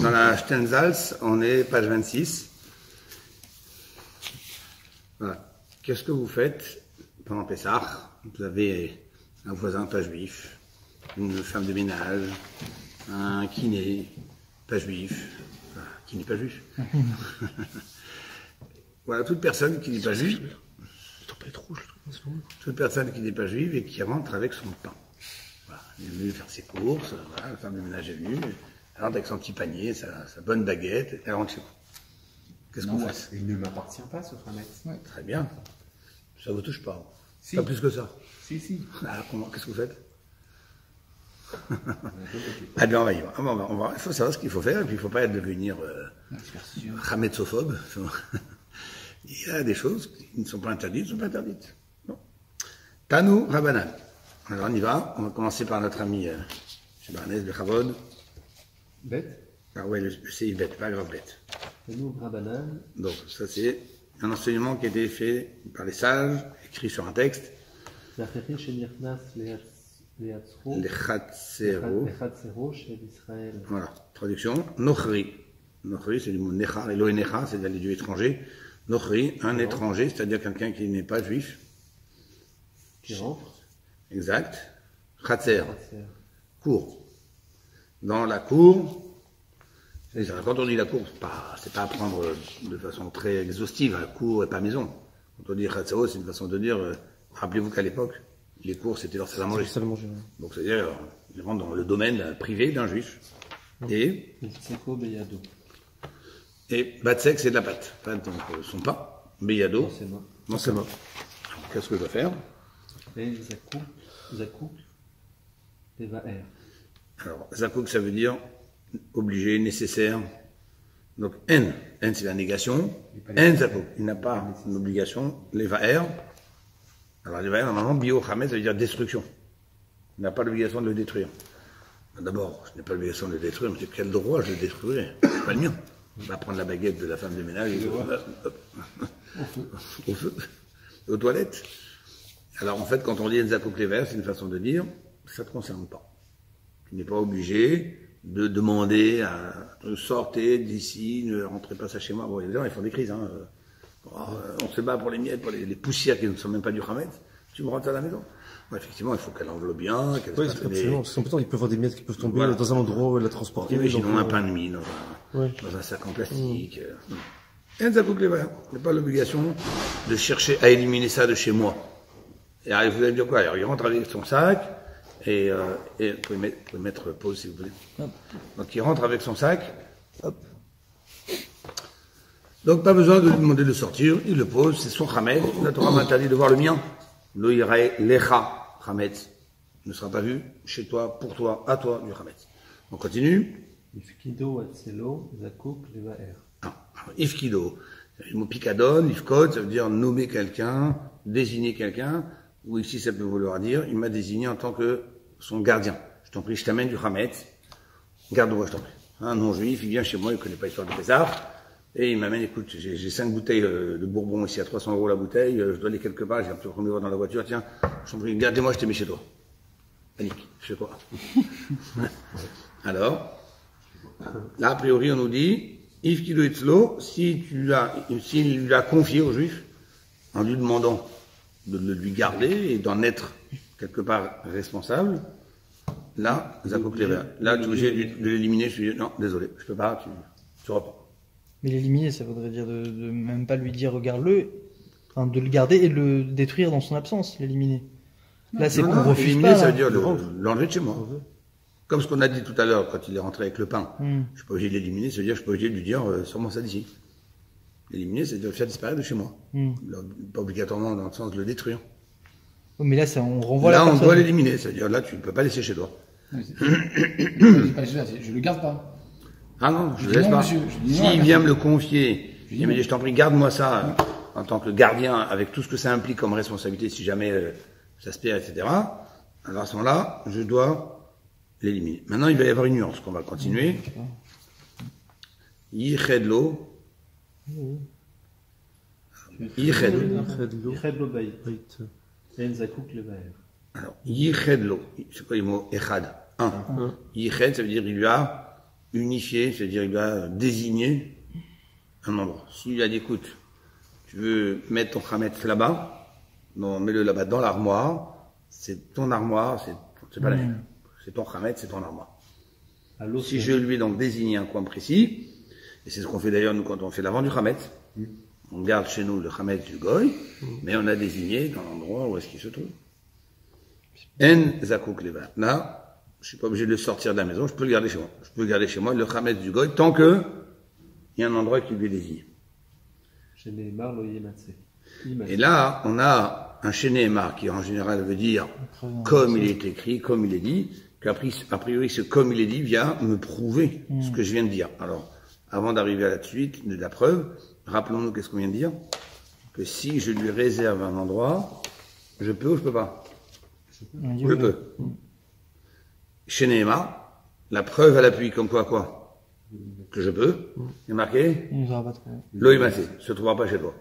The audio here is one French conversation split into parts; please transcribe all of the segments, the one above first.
Dans la Stenzhals, on est page 26. Voilà. Qu'est-ce que vous faites pendant Pessah? Vous avez un voisin pas juif, une femme de ménage, un kiné pas juif, enfin, qui n'est pas juif. Voilà, toute personne qui n'est pas juive, toute personne qui n'est pas juive et qui rentre avec son pain. Voilà. Il est venu faire ses courses, voilà, la femme de ménage est venue, elle rentre avec son petit panier, sa bonne baguette, elle rentre chez vous. Qu'est-ce que vous faites? Il ne m'appartient pas, ce Hametz. Ouais. Très bien. Ça ne vous touche pas. Si. Pas plus que ça. Si. Alors, qu'est-ce que vous faites? Ah bien, on va y voir. Il faut savoir ce qu'il faut faire, et puis il ne faut pas devenir hametzophobe. Il y a des choses qui ne sont pas interdites, ne sont pas interdites. Bon. Tanou Rabanan. Alors on y va. On va commencer par notre ami Barnès de Chavod. Bête. Ah ouais, le CI bête, pas grave bête. Tanou Rabanan. Donc ça c'est un enseignement qui a été fait par les sages, écrit sur un texte. Les Chatzero chez Israël. Voilà, traduction. Nochri. Nochri, c'est du mot necha, Elohé necha, c'est-à-dire les dieux étrangers. Nochri, un étranger, c'est-à-dire quelqu'un qui n'est pas juif. Qui rentre. Exact. Chatzer. Cour. Dans la cour, quand on dit la cour, c'est pas à prendre de façon très exhaustive, la cour et pas maison. Quand on dit Chatzero, c'est une façon de dire, rappelez-vous qu'à l'époque, les cours c'était leur salle à manger. Donc c'est-à-dire, ils rentrent dans le domaine privé d'un juif. Et Batsek, c'est de la pâte. Pâte, donc son pain. Beyado, dans ses mains. Qu'est-ce que je dois faire? Zakouk, Tevaer. Alors, Zakouk, ça veut dire obligé, nécessaire. Donc, N c'est la négation. N Zakouk, il n'a pas une obligation. Levaer. Alors, Levaer, normalement, Bio Hametz, ça veut dire destruction. Il n'a pas l'obligation de le détruire. D'abord, je n'ai pas l'obligation de le détruire, mais quel droit je le détruirai? C'est pas le mien. On va prendre la baguette de la femme de ménage et au feu, aux toilettes. Alors en fait, quand on dit Zakouk Lever, c'est une façon de dire, ça ne te concerne pas. Tu n'es pas obligé de demander à sortez d'ici, ne rentrez pas ça chez moi. Bon, il y a des gens, ils font des crises. Hein. On se bat pour les miettes, pour les poussières qui ne sont même pas du Hametz. Tu me rentres à la maison. Bon, effectivement, il faut qu'elle enveloppe bien. Oui, absolument. Parce qu'en même temps, il peut y avoir des miettes qui peuvent tomber dans un endroit où elle a transporté. Imaginons un pain de mie dans un sac en plastique. Et ça coupe les verres. Il n'y a pas l'obligation de chercher à éliminer ça de chez moi. Et alors, vous allez dire quoi? Alors, il rentre avec son sac, et vous pouvez mettre pause si vous voulez. Donc, il rentre avec son sac. Hop. Donc, pas besoin de lui demander de sortir. Il le pose, c'est son Hametz. La Torah m'interdit de voir le mien. Lo irae lecha Hametz. Ne sera pas vu chez toi, pour toi, à toi, du Hametz. On continue. Ifkido atzelo zakouk levaer. Ifkido, le mot picadon, ifkod, ça veut dire nommer quelqu'un, désigner quelqu'un, ou ici ça peut vouloir dire, il m'a désigné en tant que son gardien. Je t'en prie, je t'amène du Hametz, garde-moi, je t'en prie. Un non-juif, il vient chez moi, il ne connaît pas l'histoire de Pessah, et il m'amène, écoute, j'ai 5 bouteilles de Bourbon ici à 300 € la bouteille, je dois aller quelque part, j'ai un peu remis dans la voiture, tiens, je t'en prie, gardez-moi, je t'ai mis chez toi. Panique, je fais quoi? Alors, là, a priori, on nous dit, If Kido Itzlo, s'il lui a confié au juif, en lui demandant de lui garder et d'en être quelque part responsable, là, Zakouk Lever. Là, tu es obligé de l'éliminer. Je lui dis, non, désolé, je peux pas, tu reprends. Mais l'éliminer, ça voudrait dire de même pas lui dire regarde-le, enfin, de le garder et de le détruire dans son absence, l'éliminer. Là, c'est qu'on refuse éliminer, pas. Ça veut dire l'enlever de chez moi. Comme ce qu'on a dit tout à l'heure, quand il est rentré avec le pain. Je suis pas obligé de l'éliminer, ça veut dire que je suis pas obligé de lui dire, sors-moi ça d'ici. L'éliminer, c'est de le faire disparaître de chez moi. Pas obligatoirement dans le sens de le détruire. Mais là, on renvoie là, la personne. on doit l'éliminer, c'est-à-dire là, tu ne peux pas laisser chez toi. Je le garde pas. Ah non, je le laisse pas. S'il vient me le confier, il me dit, je t'en prie, garde-moi ça en tant que gardien, avec tout ce que ça implique comme responsabilité, si jamais ça se perd, etc. Alors à ce moment-là, je dois l'éliminer. Maintenant, il va y avoir une nuance qu'on va continuer. Yichedlo. Yichedlo bayit. En zakouk levaer. Alors, Yichedlo. C'est quoi le mot Echad? Un. Yiched, ça veut dire il lui a unifier, c'est-à-dire il va désigner un endroit. S'il a dit, écoute, tu veux mettre ton Khametz là-bas, non, mets-le là-bas dans l'armoire, c'est ton armoire, c'est pas la même. C'est ton Khametz, c'est ton armoire. Si je lui ai donc désigné un coin précis, et c'est ce qu'on fait d'ailleurs nous quand on fait la vente du Khametz, on garde chez nous le Khametz du Goy, mais on a désigné dans l'endroit où est-ce qu'il se trouve. En Zakouk Leva. Là, je suis pas obligé de le sortir de la maison, je peux le garder chez moi. Je peux le garder chez moi, le Khametz du Goy, tant que il y a un endroit qui lui est désigné. Chez Neymar, lo Yematsé. Et là, on a un chez Neymar qui en général veut dire comme il est écrit, comme il est dit, qu'a priori ce comme il est dit vient me prouver ce que je viens de dire. Alors, avant d'arriver à la suite de la preuve, rappelons-nous qu'est-ce qu'on vient de dire, que si je lui réserve un endroit, je peux ou je peux pas? Je peux. Chez Neymar, la preuve à l'appui comme quoi que je peux, il est marqué Il nous aura pas trouvé. Loïmassé, se trouvera pas chez toi.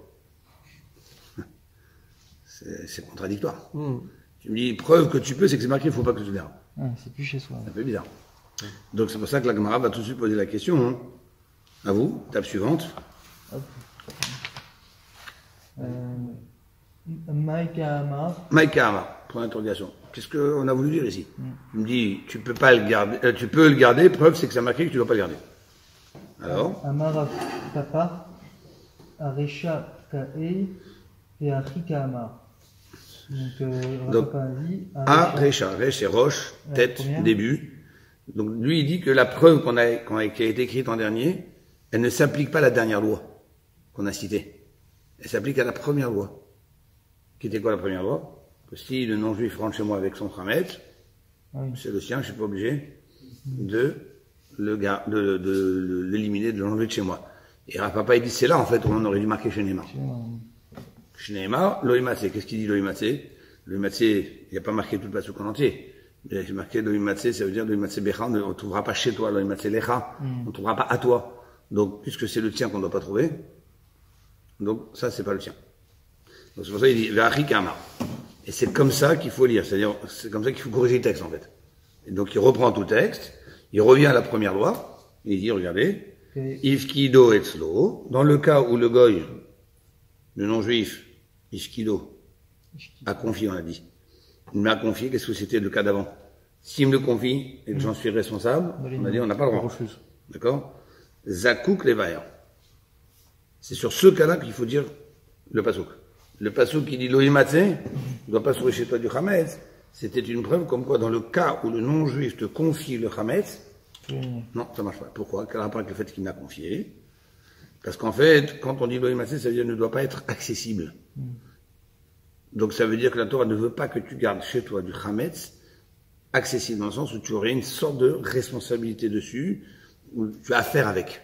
C'est contradictoire. Tu me dis, preuve que tu peux, c'est que c'est marqué, il faut pas que tu le gardes. Ouais, c'est plus chez soi. C'est un peu bizarre. Donc c'est pour ça que la Gemara va tout de suite poser la question. Hein. À vous, tape suivante. Maïkama, point d'interrogation. Qu'est-ce qu'on a voulu dire ici? Il me dit, tu peux pas le garder, tu peux le garder, preuve c'est que c'est marqué que tu dois pas le garder. Alors? Amar Papa, Aresha Kae et Arika Amar. Donc, Papa dit, Aresha, Resh c'est roche, tête, début. Donc lui il dit que la preuve qui a été écrite en dernier, elle ne s'applique pas à la dernière loi qu'on a citée. Elle s'applique à la première loi. Qui était quoi la première loi? Que si le non-juif rentre chez moi avec son Khametz, c'est le sien, je suis pas obligé de l'éliminer, de l'enlever de chez moi. Et Papa il dit c'est là en fait où on aurait dû marquer chez Neymar. Chez Neymar, Loïmatsé, qu'est-ce qu'il dit Loïmatsé? Loïmatsé, il n'y a pas marqué tout le pasuk en entier. Il y a marqué Loïmatsé, ça veut dire Loïmatsé Becha, on ne trouvera pas chez toi, Loïmatsé Lecha, on ne trouvera pas à toi. Donc, puisque c'est le tien qu'on ne doit pas trouver, donc ça c'est pas le tien. Donc c'est pour ça qu'il dit Ve'achikama. Et c'est comme ça qu'il faut lire, c'est-à-dire c'est comme ça qu'il faut corriger le texte en fait. Et donc il reprend tout le texte, il revient à la première loi, et il dit regardez, Ifkido etzlo, dans le cas où le goy, le non-juif, Ifkido, a confié, on a dit. Il m'a confié, qu'est-ce que c'était le cas d'avant? S'il me le confie et que j'en suis responsable, on a dit on n'a pas le droit. D'accord? Zakouk levaer. C'est sur ce cas-là qu'il faut dire le pasouk. Le pasouk qui dit Loïmatsé, ne doit pas se trouver chez toi du Khametz. C'était une preuve comme quoi dans le cas où le non-juif te confie le Khametz, non, ça marche pas. Pourquoi? Quel rapport avec le fait qu'il me l'a confié? Parce qu'en fait, quand on dit Loïmatsé, ça veut dire ne doit pas être accessible. Donc ça veut dire que la Torah ne veut pas que tu gardes chez toi du Khametz accessible, dans le sens où tu aurais une sorte de responsabilité dessus, où tu as affaire avec.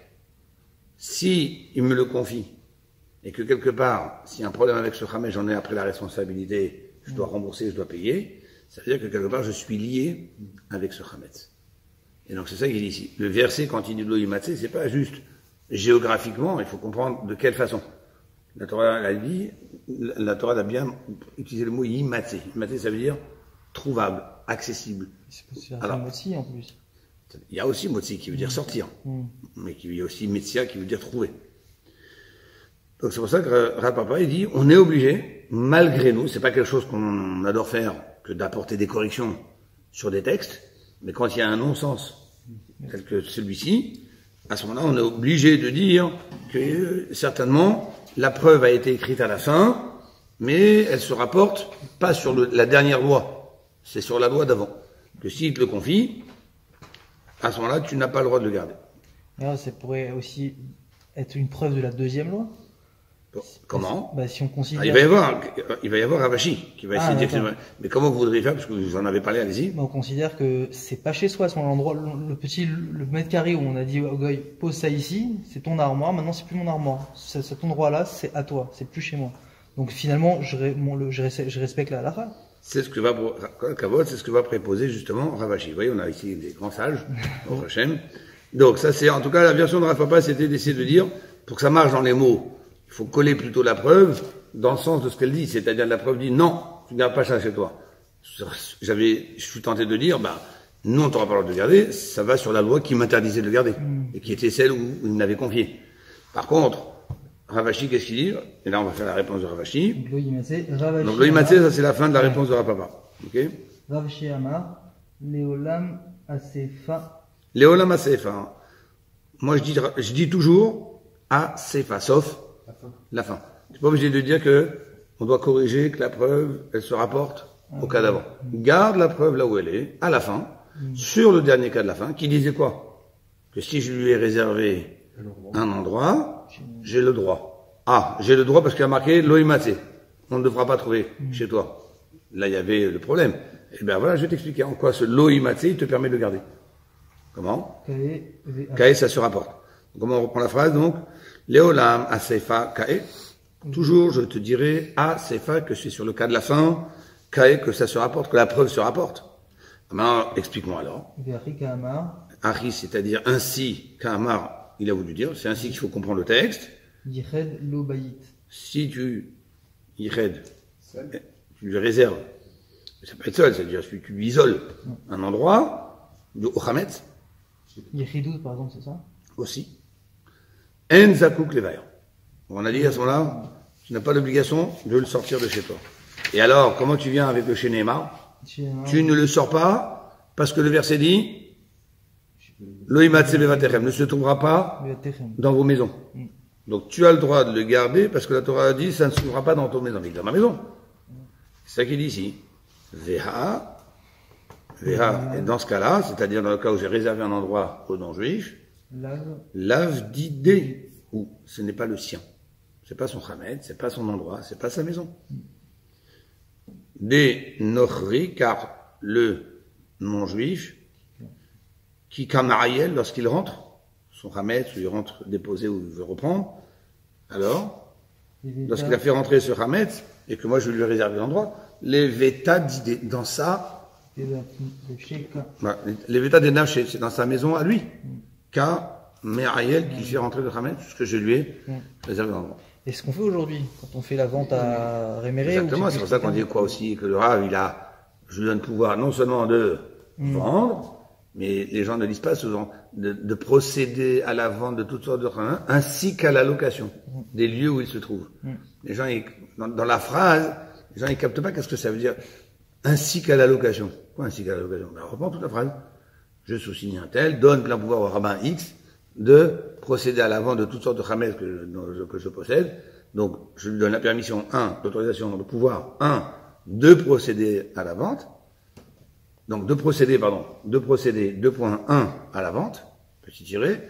Si il me le confie, et que quelque part, s'il y a un problème avec ce Khametz, j'en ai après la responsabilité, je dois rembourser, je dois payer, ça veut dire que quelque part, je suis lié avec ce Khametz. Et donc c'est ça qu'il dit ici. Le verset, quand il dit Loïmatsé, c'est pas juste géographiquement, il faut comprendre de quelle façon. La Torah l'a dit, la Torah a bien utilisé le mot Yimatsé. Yimatsé, ça veut dire trouvable, accessible. C'est un motzi en plus. Il y a aussi motzi qui veut dire sortir, mais il y a aussi metsia qui veut dire trouver. Donc c'est pour ça que Rav Papa il dit, on est obligé, malgré nous, c'est pas quelque chose qu'on adore faire que d'apporter des corrections sur des textes, mais quand il y a un non-sens tel que celui-ci, à ce moment-là, on est obligé de dire que certainement la preuve a été écrite à la fin, mais elle se rapporte pas sur la dernière loi, c'est sur la loi d'avant. Que s'il te le confie, à ce moment-là, tu n'as pas le droit de le garder. Alors, ça pourrait aussi être une preuve de la deuxième loi. Comment? Si on considère... Il va y avoir Ravashi qui va essayer de dire... Mais comment vous voudriez faire? Parce que vous en avez parlé, allez-y. On considère que c'est pas chez soi, son endroit, le mètre carré où on a dit au Goy, pose ça ici, c'est ton armoire, maintenant c'est plus mon armoire. Cet endroit-là, c'est à toi, c'est plus chez moi. Donc finalement, je respecte la halakha. C'est ce que va préposer justement Ravashi. Vous voyez, on a ici des grands sages, au prochain. Donc ça c'est, en tout cas, la version de Rav Papa, c'était d'essayer de dire, pour que ça marche dans les mots, il faut coller plutôt la preuve dans le sens de ce qu'elle dit, c'est-à-dire la preuve dit non, tu ne gardes pas ça chez toi. Je suis tenté de dire, Nous, on t'aura pas le droit de le garder, ça va sur la loi qui m'interdisait de le garder, et qui était celle où il m'avait confié. Par contre, Ravashi, qu'est-ce qu'il dit? Et là, on va faire la réponse de Ravashi. Donc, Loïmatsé, Ravashi. Donc, Loïmatsé, ça c'est la fin de la réponse de Rapapa. Ok? Ravashi Amar, Léolam Asefa. Léolam Asefa. Moi, je dis toujours Asefa, sauf la fin. C'est pas obligé de dire que on doit corriger, que la preuve, elle se rapporte au cas d'avant. Garde la preuve là où elle est, à la fin, sur le dernier cas de la fin, qui disait quoi? Que si je lui ai réservé un endroit, j'ai le droit. Ah, j'ai le droit parce qu'il y a marqué Loïmatsé. On ne devra pas trouver chez toi. Là, il y avait le problème. Eh bien voilà, je vais t'expliquer en quoi ce Loïmatsé, il te permet de le garder. Comment? Kae, ça se rapporte. Comment on reprend la phrase, donc? Léolam Asefa Kae. Toujours, je te dirai Asefa, que c'est sur le cas de la fin, Kae, que ça se rapporte, que la preuve se rapporte. Maintenant, explique-moi alors. Ari, c'est-à-dire ainsi qu'Amar, il a voulu dire, c'est ainsi qu'il faut comprendre le texte. Yired Lobayit. Si tu Yired, tu lui réserves, ça peut être seul, c'est-à-dire si tu lui isoles un endroit, de Ochamet. Yiridou, par exemple, c'est ça? Aussi. En Zakouk Levaïr. On a dit à ce moment-là, tu n'as pas l'obligation de le sortir de chez toi. Et alors, comment tu viens avec le Shenéma? Tu ne le sors pas, parce que le verset dit, Loïmatse Bevatechem ne se trouvera pas dans vos maisons. Donc tu as le droit de le garder, parce que la Torah a dit, ça ne se trouvera pas dans ton maison, mais dans ma maison. C'est ça qu'il dit ici. Veha. Et dans ce cas-là, c'est-à-dire dans le cas où j'ai réservé un endroit aux non-juifs, lave d'idée, où ce n'est pas le sien. C'est pas son chamet, c'est pas son endroit, c'est pas sa maison. Des nochri, car le non-juif, qui kamariel, lorsqu'il rentre, son chamet, il rentre déposer ou il veut reprendre, alors, lorsqu'il a fait rentrer ce chamet, et que moi je lui ai réservé l'endroit, les vétas d'idée, dans ça, les vétas des naves, c'est dans sa maison à lui, car Meriel qui fait rentrer le chamet, puisque je lui ai réservé l'endroit. Et ce qu'on fait aujourd'hui, quand on fait la vente à Réméré. Exactement, c'est pour ça qu'on dit quoi aussi, que le Rav, je lui donne pouvoir non seulement de vendre, mais les gens ne lisent pas souvent, de procéder à la vente de toutes sortes de rains, ainsi qu'à la location des lieux où ils se trouvent. Les gens, dans la phrase, les gens, ils captent pas qu'est-ce que ça veut dire, ainsi qu'à la location. Quoi, ainsi qu'à la location? Ben, reprends toute la phrase. Je sous-signe un tel, donne plein pouvoir au rabbin X, de procéder à la vente de toutes sortes de khamet que je possède. Donc, je lui donne la permission, l'autorisation, le pouvoir, de procéder à la vente. Donc, de procéder, 2.1 à la vente, petit tiré,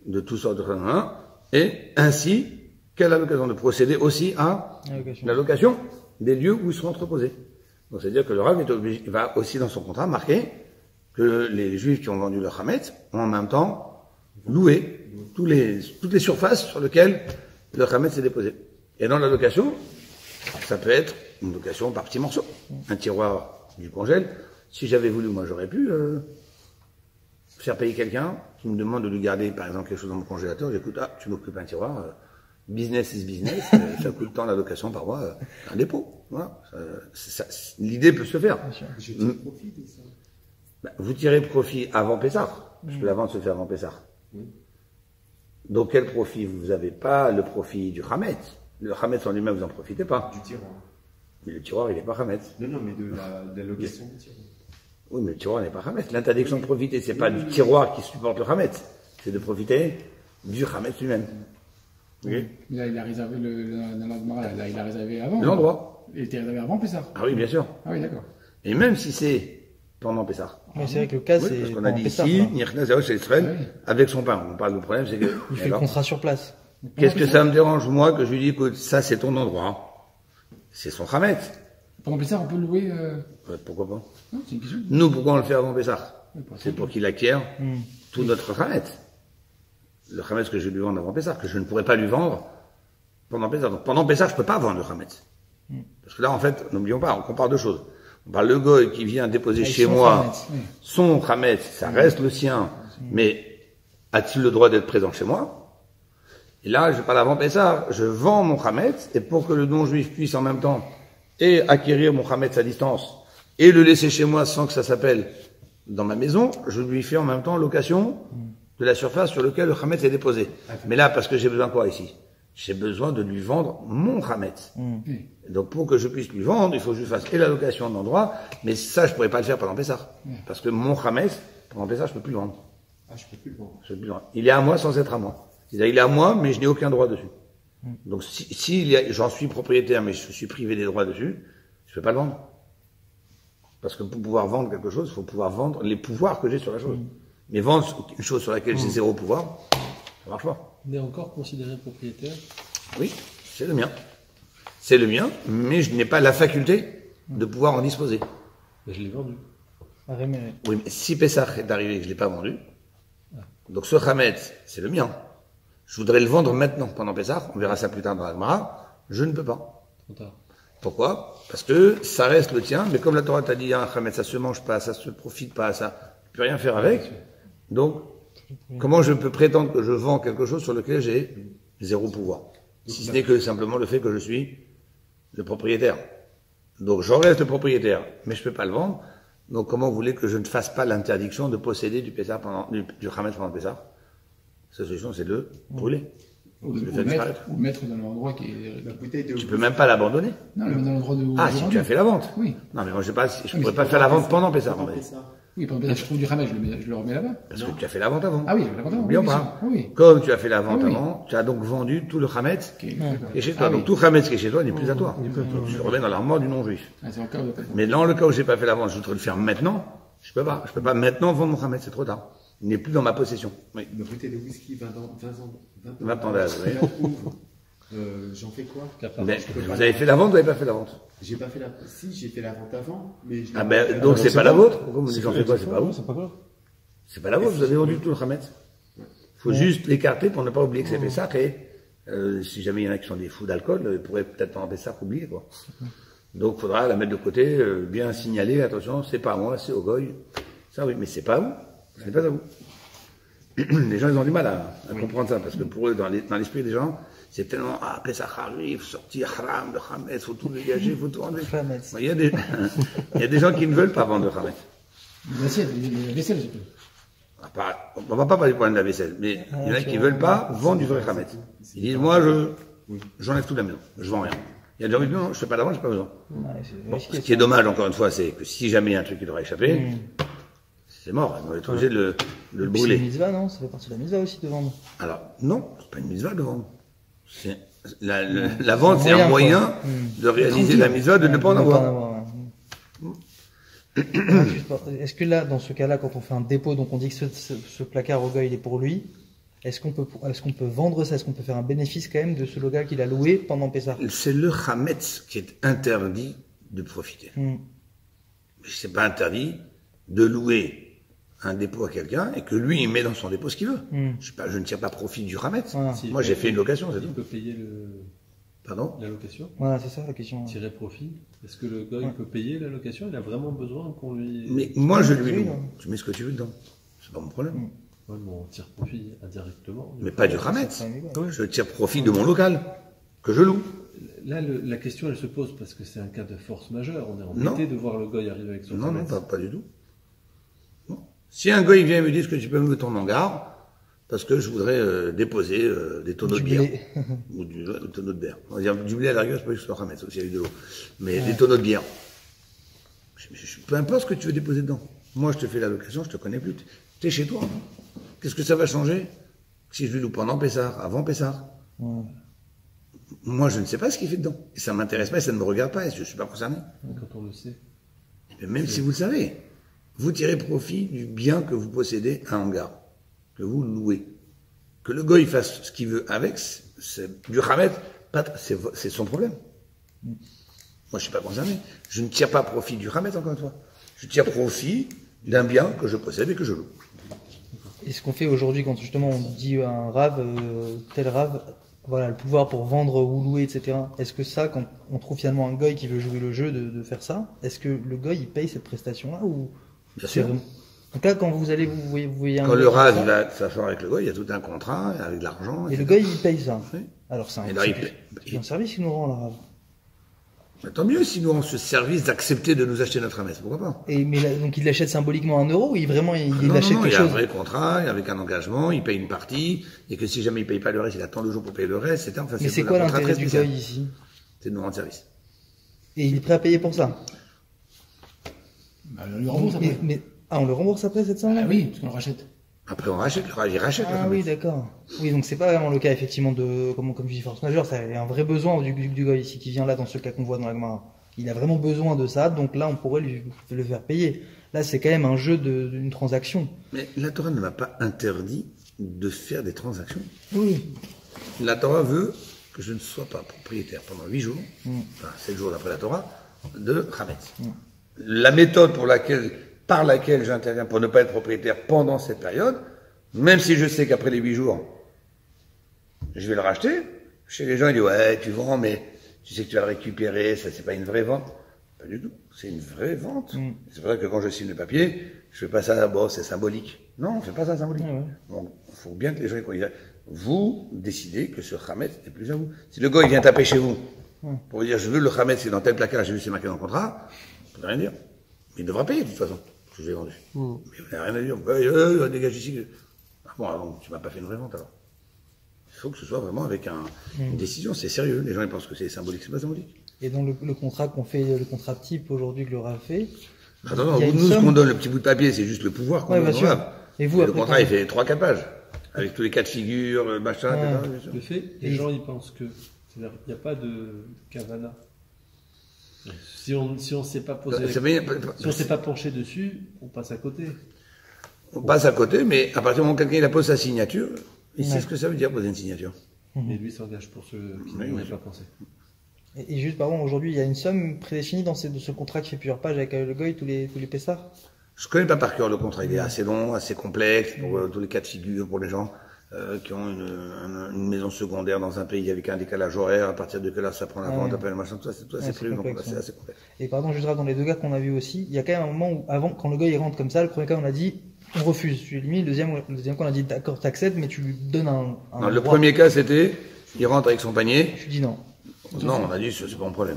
de toutes sortes de khamet, et ainsi qu'elle a l'occasion de procéder aussi à la location des lieux où ils seront entreposés. Donc, c'est-à-dire que le Rav va aussi dans son contrat marquer que les Juifs qui ont vendu leur khamet ont en même temps louer toutes les surfaces sur lesquelles le khamet s'est déposé. Et dans la location, ça peut être une location par petits morceaux. Un tiroir du congèle. Si j'avais voulu, moi j'aurais pu faire payer quelqu'un qui me demande de lui garder par exemple quelque chose dans mon congélateur. J'écoute, tu m'occupes un tiroir, business is business, ça coûte tant la location par mois, un dépôt. Voilà. L'idée peut se faire. Vous tirez profit avant Pessah, parce que la vente se fait avant Pessah. Donc quel profit? Vous n'avez pas le profit du Hametz. Le Hametz en lui-même, vous n'en profitez pas. Du tiroir. Mais le tiroir, il n'est pas Hametz. Non, mais de la location du tiroir. Oui, mais le tiroir n'est pas Hametz. L'interdiction de profiter, c'est pas du tiroir qui supporte le Hametz. C'est de profiter du Hametz lui-même. Okay. Là, il a réservé il a réservé avant. L'endroit. Il était réservé avant Pessah. Ah oui, bien sûr. Ah oui, d'accord. Et même si c'est pendant Pessah. Mais c'est vrai que le cas, c'est. Parce qu'on a dit ici, Nirkna c'est Israël, avec son pain. On parle du problème, c'est que. Il fait le contrat sur place. Qu'est-ce que ça me dérange, moi, que je lui dis, écoute, ça, c'est ton endroit. C'est son Hametz. Pendant Pessah, on peut louer. Ouais, pourquoi pas? Non, c'est une question. Nous, pourquoi on le fait avant Pessah? C'est pour qu'il acquiert tout notre Hametz. Le Hametz que je vais lui vendre avant Pessah, que je ne pourrais pas lui vendre pendant Pessah. Donc, pendant Pessah, je peux pas vendre le Hametz. Parce que là, en fait, n'oublions pas, on compare deux choses. On parle le goy qui vient déposer chez moi son Hametz, ça reste le sien, mais a-t-il le droit d'être présent chez moi? Et là, je parle avant Pessah, je vends mon Hametz, et pour que le non-juif puisse en même temps et acquérir mon Hametz à distance, et le laisser chez moi sans que ça s'appelle dans ma maison, je lui fais en même temps location de la surface sur laquelle le Hametz est déposé. Mais là, parce que j'ai besoin quoi ici? J'ai besoin de lui vendre mon Hametz. Donc pour que je puisse lui vendre, il faut que je lui fasse et la location de l'endroit, mais ça je pourrais pas le faire pendant Pessah. Parce que mon Hametz, pendant Pessah, je peux plus le vendre. Ah, je peux plus le vendre. Je peux plus le vendre. Il est à moi sans être à moi. C'est-à-dire, il est à moi, mais je n'ai aucun droit dessus. Donc si j'en suis propriétaire, mais je suis privé des droits dessus, je peux pas le vendre. Parce que pour pouvoir vendre quelque chose, il faut pouvoir vendre les pouvoirs que j'ai sur la chose. Mais vendre une chose sur laquelle j'ai zéro pouvoir, ça marche pas. On est encore considéré propriétaire. Oui, c'est le mien. C'est le mien, mais je n'ai pas la faculté de pouvoir en disposer. Mais je l'ai vendu. À rémunérer. Oui, mais si Pessah est arrivé et que je l'ai pas vendu, donc ce Hametz, c'est le mien. Je voudrais le vendre maintenant, pendant Pessah, on verra ça plus tard dans la Gemara, je ne peux pas. Trop tard. Pourquoi? Parce que ça reste le tien, mais comme la Torah t'a dit, un Hametz, ça se mange pas, ça se profite pas, ça, tu peux rien faire avec. Donc, comment je peux prétendre que je vends quelque chose sur lequel j'ai zéro pouvoir? Si ce n'est que simplement le fait que je suis le propriétaire. Donc, j'en reste le propriétaire, mais je peux pas le vendre. Donc, comment vous voulez que je ne fasse pas l'interdiction de posséder du Pessah du Hametz pendant Pessah? Sa solution, c'est de le brûler. Ou Le faire disparaître. mettre dans l'endroit qui est. La bouteille de Tu peux même pas l'abandonner. Non, le mettre dans l'endroit de. Ah, si tu as fait la vente. Oui. Non, mais moi, je pourrais pas faire la vente pendant Pessah. en fait. Oui, pendant que je trouve du ramage, je le remets là-bas. Parce que tu as fait la vente avant. Ah oui, la vente avant. N'oublions Oui, pas. bien sûr. Oui. Comme tu as fait la vente Ah oui. avant, tu as donc vendu tout le Hametz Ok. qui est chez toi. Ah Donc oui. tout Hametz qui est chez toi n'est plus à toi. Donc tu le remets dans l'armoire du non-juif. Ah, c'est encore de Mais dans le cas où j'ai pas fait la vente, je voudrais le faire maintenant. Je peux pas. Je peux pas maintenant vendre mon Hametz, c'est trop tard. Il n'est plus dans ma possession. Oui. Une bouteille de whisky, 20 ans. 20 ans d'âge, oui. Je la ouvre. J'en fais quoi? Mais vous avez fait la vente ou vous n'avez pas fait la vente? J'ai pas fait la. Si, j'ai fait la vente avant, mais je l'ai Ah pas ben, fait donc avant. c'est pas la vôtre? Pourquoi vous dites j'en fais quoi? C'est pas vous? C'est pas grave. C'est pas la vôtre, vous avez vendu tout le Hametz. Faut juste l'écarter pour ne pas oublier que c'est Pessah et, si jamais il y en a qui sont des fous d'alcool, ils pourraient peut-être en Pessah oublier, quoi. Donc, faudra la mettre de côté, bien signaler, attention, c'est pas à moi, c'est au goy. Ça oui, mais c'est pas à vous. Ce n'est pas à vous. Les gens, ils ont du mal à comprendre ça, parce que pour eux, dans l'esprit des gens, c'est tellement, ah, Pessah arrive, sortir haram, le Hametz, faut tout dégager, faut tout enlever. Hametz. Il y a des gens qui ne veulent pas vendre le Hametz. La vaisselle, j'ai pas. On va pas parler du problème de la vaisselle, mais il y en a qui veulent pas vendre du vrai Hametz. Ils disent, moi, j'enlève tout de la maison, je vends rien. Il y a des gens qui disent, non, je fais pas la vente, j'ai pas besoin. Ouais, c'est Bon, risqué, ce qui est ça. dommage, encore une fois, c'est que si jamais il y a un truc qui devrait échapper, c'est mort, ils vont être obligés de le Puis c'est une brûler. mitzvah, non? Ça fait partie de la mitzvah aussi de vendre. Alors, non, c'est pas une mitzvah de vendre. La vente, c'est un moyen, moyen quoi. de réaliser la mitzvah de ne pas en avoir. Est-ce que là, dans ce cas-là, quand on fait un dépôt, donc on dit que ce placard au gars, il est pour lui, est-ce qu'on peut vendre ça? Est-ce qu'on peut faire un bénéfice quand même de ce local qu'il a loué pendant Pessah? C'est le Hametz qui est interdit de profiter. C'est pas interdit de louer un dépôt à quelqu'un et que lui, il met dans son dépôt ce qu'il veut. Je ne tire pas profit du Hametz. Voilà. Moi, j'ai fait une location, c'est Il tout. peut payer Pardon? la location, Voilà, c'est ça la question. tirer profit. Est-ce que le gars il peut payer la location? Il a vraiment besoin qu'on lui. Mais moi, je lui Oui, loue. non. Tu mets ce que tu veux dedans. C'est pas mon problème. Ouais, mais on tire profit indirectement. Mais pas du Hametz. Ça fait un Je tire profit de mon local, que je loue. Là, la question elle se pose parce que c'est un cas de force majeure. On est Non. embêté de voir le gars arriver avec son Non, non, Hametz. pas du tout. Non. Si un gars, il vient et me dit que tu peux me mettre ton hangar, parce que je voudrais déposer des tonneaux de Du bière. blé. Ou du tonneau de bière. On va dire du blé à la rigueur, c'est pas juste le Hametz, aussi avec de l'eau. Mais des tonneaux de bière. Peu importe ce que tu veux déposer dedans. Moi, je te fais la location, je te connais plus. T'es chez toi. Qu'est-ce que ça va changer si je lui loue pendant Pessah, avant Pessah? Moi, je ne sais pas ce qu'il fait dedans. Et ça m'intéresse pas et ça ne me regarde pas et je ne suis pas concerné. Quand on le sait. Mais même si vous le savez, vous tirez profit du bien que vous possédez à un hangar, que vous louez. Que le goy fasse ce qu'il veut avec, c'est du Hametz, c'est son problème. Moi, je suis pas concerné. Je ne tire pas profit du Hametz, encore une fois. Je tire profit d'un bien que je possède et que je loue. Et ce qu'on fait aujourd'hui, quand justement on dit à un rave, tel rave, voilà, le pouvoir pour vendre ou louer, etc. Est-ce que ça, quand on trouve finalement un goy qui veut jouer le jeu de faire ça, est-ce que le goy il paye cette prestation-là ou Bien c'est sûr. vraiment- Donc là, quand vous allez, vous voyez un Quand goy le faire rave ça, va s'asseoir avec le goy, il y a tout un contrat avec de l'argent. et le etc. goy il paye ça. Oui. Alors c'est Et là, il paye. un service qu'il nous rend, le rave. Mais tant mieux si nous on se service d'accepter de nous acheter notre Hametz, pourquoi pas? Donc il l'achète symboliquement 1 euro ou il vraiment il Non, achète non, quelque il y a un chose? vrai contrat, avec un engagement, il paye une partie, et que si jamais il paye pas le reste, il attend 2 jours pour payer le reste, etc. Enfin, Mais c'est un quoi contrat l'intérêt très du spécial. goy ici? C'est de nous rendre service. Et il est prêt à payer pour ça? Bah, on lui rembourse après. On le rembourse après cette somme-là? Ah oui, parce qu'on le rachète. Après, on rachète, il rachète le Ah Hametz. oui, d'accord. Oui, donc c'est pas vraiment le cas effectivement de, comme tu dis, force majeure, ça y a un vrai besoin du goy ici qui vient là dans ce cas qu'on voit dans la Gemara. Il a vraiment besoin de ça, donc là on pourrait le faire payer. Là c'est quand même un jeu d'une transaction. Mais la Torah ne m'a pas interdit de faire des transactions. Oui. La Torah veut que je ne sois pas propriétaire pendant 8 jours, enfin 7 jours d'après la Torah, de Hametz. La méthode par laquelle j'interviens pour ne pas être propriétaire pendant cette période, même si je sais qu'après les 8 jours, je vais le racheter, chez les gens ils disent ouais tu vends mais tu sais que tu vas le récupérer, ça c'est pas une vraie vente. Pas du tout, c'est une vraie vente. C'est pour ça que quand je signe le papier, je fais pas ça, bon c'est symbolique. Non, on fait pas ça symbolique. Donc il faut bien que les gens vous décidez que ce Hametz n'est plus à vous. Si le gars il vient taper chez vous pour vous dire je veux le Hametz, c'est dans tel placard, j'ai vu c'est marqué dans le contrat, vous pouvez rien dire. Mais il devra payer de toute façon, parce que je l'ai vendu. Mais vous n'avez rien à dire. Dégage ici. Ah bon, alors, tu m'as pas fait une vraie vente alors. Il faut que ce soit vraiment avec une décision, c'est sérieux. Les gens ils pensent que c'est symbolique, c'est pas symbolique. Et dans le contrat qu'on fait, le contrat type aujourd'hui que Laura fait. Attends, il y a une nous ce somme. qu'on donne, le petit bout de papier, c'est juste le pouvoir qu'on Ouais, donne. bien sûr. Voilà. Et vous, le après, contrat il comment- fait 3-4 pages. Avec tous les cas de figure, le machin, Ouais. etc. bien sûr. Le fait, les gens ils pensent que. C'est-à-dire qu'il n'y a pas de kavana. Si on s'est pas posé. Ça veut dire- Si on s'est pas penché dessus, on passe à côté. On passe à côté, mais à partir du moment où quelqu'un il a posé sa signature, il sait ce que ça veut dire poser une signature. Et lui s'engage pour ceux qui Oui, n'ont oui. pas pensé. Et juste, pardon, aujourd'hui, il y a une somme prédéfinie dans ce contrat qui fait plusieurs pages avec le goy, tous les Pessars? Je connais pas par cœur le contrat, il est assez long, assez complexe pour tous les cas de figure pour les gens qui ont une maison secondaire dans un pays avec un décalage horaire, à partir de que là ça prend la vente, Ouais. après le machin, tout ça, c'est c'est prévu, donc complexe, c'est ouais. assez complexe. Et pardon, juste dans les 2 cas qu'on a vus aussi, il y a quand même un moment où, avant, quand le gars il rentre comme ça, le premier cas on a dit, on refuse. Je lui ai mis le deuxième cas on a dit, d'accord, t'acceptes, mais tu lui donnes un Non, le droit. premier cas c'était, il rentre avec son panier, Je lui dis non. non, on a dit c'est pas mon problème.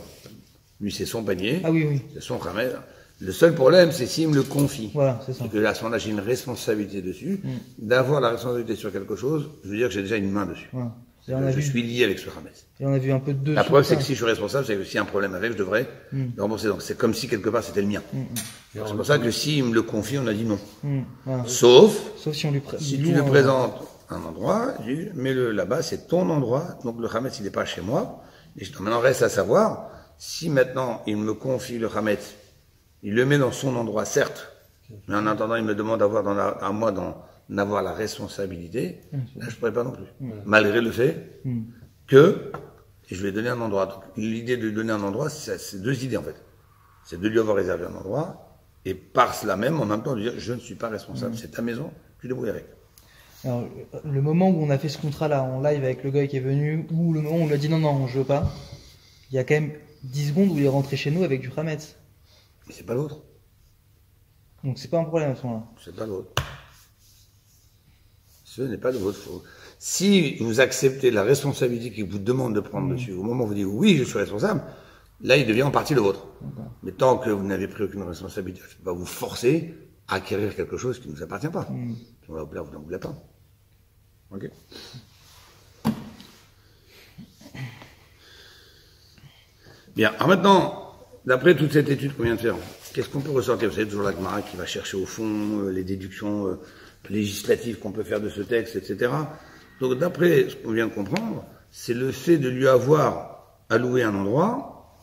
Lui c'est son panier, Ah oui, oui. c'est son Hametz. Le seul problème c'est s'il me le confie. Voilà, c'est ça. Et que là, à ce moment-là, j'ai une responsabilité dessus, d'avoir la responsabilité sur quelque chose, je veux dire que j'ai déjà une main dessus. Voilà. Et on a Je vu, suis lié avec ce Hametz. et on a vu un peu de deux. La sur preuve, ça. c'est que si je suis responsable, c'est que s'il y a un problème avec, je devrais le rembourser. Donc c'est comme si quelque part c'était le mien. C'est pour ça que s'il me le confie, on a dit non. Voilà. Sauf Sauf si on lui si il tu loue le un- présentes à un endroit, mets-le là-bas, c'est ton endroit, donc le Hametz, il n'est pas chez moi. Et maintenant, reste à savoir, si maintenant il me confie le Hametz, il le met dans son endroit, certes, mais en attendant, il me demande à moi d'en avoir la responsabilité, là, je ne pourrais pas non plus. Malgré le fait que, et je lui ai donné un endroit. Donc, l'idée de lui donner un endroit, c'est 2 idées en fait. C'est de lui avoir réservé un endroit, et par cela même, en même temps, de dire, je ne suis pas responsable, c'est ta maison, tu te débrouilles avec. Alors, le moment où on a fait ce contrat-là en live avec le gars qui est venu, ou le moment où on lui a dit non, je veux pas, il y a quand même 10 secondes où il est rentré chez nous avec du Hametz. Mais c'est pas l'autre. Donc c'est pas un problème à ce moment-là. C'est pas l'autre. Ce n'est pas de votre faute. Si vous acceptez la responsabilité qu'il vous demande de prendre dessus, au moment où vous dites oui, je suis responsable, là, il devient en partie le vôtre. Mais tant que vous n'avez pris aucune responsabilité, je ne peux pas vous forcer à acquérir quelque chose qui ne vous appartient pas. Si on va vous plaire, vous n'en voulez pas. Ok. Bien. Alors maintenant, d'après toute cette étude qu'on vient de faire, qu'est-ce qu'on peut ressortir? Vous savez, toujours la Gemara qui va chercher au fond les déductions législatives qu'on peut faire de ce texte, etc. Donc d'après ce qu'on vient de comprendre, c'est le fait de lui avoir alloué un endroit,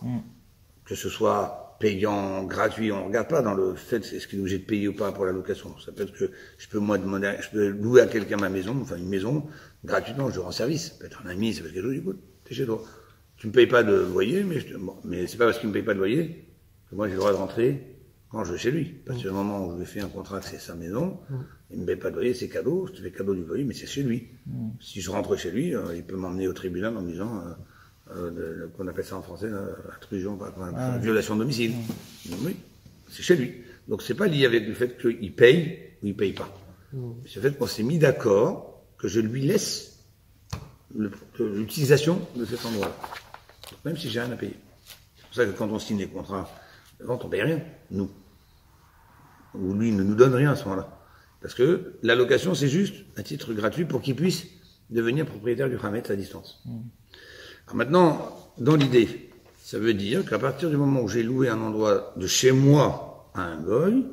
que ce soit payant, gratuit, on ne regarde pas dans le fait est-ce qu'il est obligé de payer ou pas pour la location. Ça peut être que je peux moi demander, je peux louer à quelqu'un ma maison, enfin une maison, gratuitement, je rends service. Ça peut être un ami, ça peut être quelque chose, écoute, t'es chez toi. Tu me payes pas de loyer, mais c'est pas parce qu'il me paye pas de loyer que moi j'ai le droit de rentrer quand je vais chez lui. Parce que le moment où je lui fais un contrat que c'est sa maison, il me paye pas de loyer, c'est cadeau, je te fais cadeau du loyer, mais c'est chez lui. Si je rentre chez lui, il peut m'emmener au tribunal en me disant, qu'on appelle ça en français, intrusion, violation de domicile. Oui, c'est chez lui. Donc c'est pas lié avec le fait qu'il paye ou il paye pas. C'est le fait qu'on s'est mis d'accord que je lui laisse l'utilisation de cet endroit-là. Même si j'ai rien à payer. pour ça que quand on signe les contrats de vente, on paye rien, nous. Ou lui ne nous donne rien à ce moment-là. Parce que la location, c'est juste un titre gratuit pour qu'il puisse devenir propriétaire du Hametz à distance. Alors maintenant, dans l'idée, ça veut dire qu'à partir du moment où j'ai loué un endroit de chez moi à un goy,